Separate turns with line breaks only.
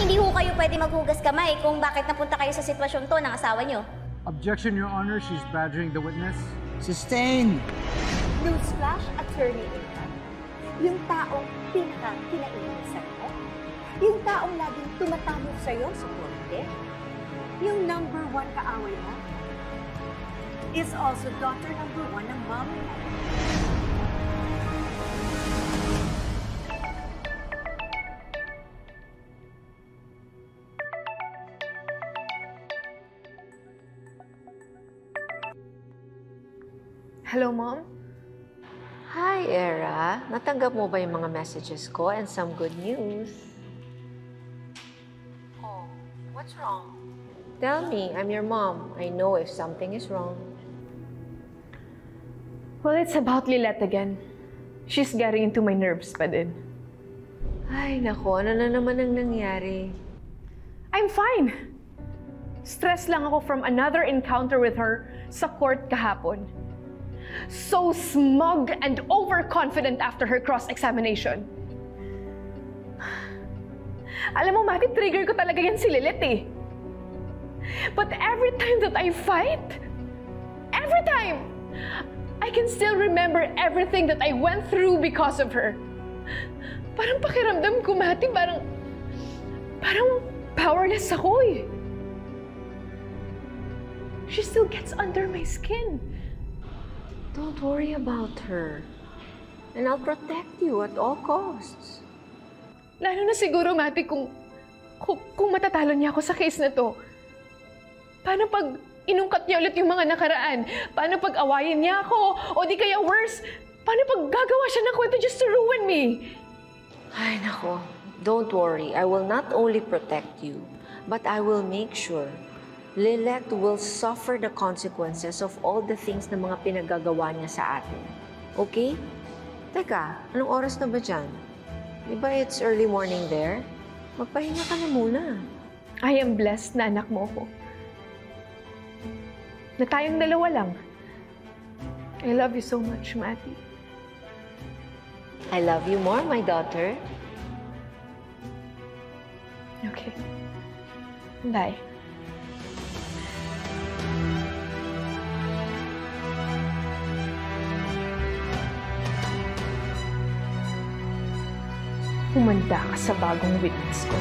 Hindi ho kayo pwede maghugas kamay kung bakit napunta kayo sa sitwasyon to ng asawa nyo.
Objection, Your Honor. She's badgering the witness.
Sustain!
Newsflash, Attorney Intan. Yung taong pinaka-kinainit sa'yo, yung taong laging tumatawag sa'yo sa korte, yung number 1 kaaway mo, is also daughter number 1 ng mama mo.
Hello, Mom?
Hi, Era. Natanggap mo ba yung mga messages ko and some good news? Oh, what's wrong? Tell me, I'm your mom. I know if something is wrong.
Well, it's about Lilette again. She's getting into my nerves pa din.
Ay, naku. Ano na naman ang nangyari?
I'm fine. Stress lang ako from another encounter with her sa court kahapon. So smug and overconfident after her cross-examination. Alam mo, Mati, trigger ko talaga yan si Lilith eh. But every time that I fight, every time, I can still remember everything that I went through because of her. Parang pakiramdam ko, Mati, parang powerless ako eh. She still gets under my skin.
Don't worry about her. And I'll protect you at all costs.
Lalo na siguro, Mati, kung matatalo niya ako sa case na to. Paano pag inungkat niya ulit yung mga nakaraan? Paano pag awayin niya ako? O di kaya worse, paano pag gagawa siya ng kwento just to ruin me?
Ay, nako. Don't worry. I will not only protect you, but I will make sure Lilette will suffer the consequences of all the things na mga pinagagawa niya sa atin. Okay? Teka, anong oras na ba dyan? Diba it's early morning there? Magpahinga ka na muna.
I am blessed na anak mo ko. Na tayong dalawa lang. I love you so much, Mati.
I love you more, my daughter.
Okay. Bye. Humanda ka sa bagong witness ko.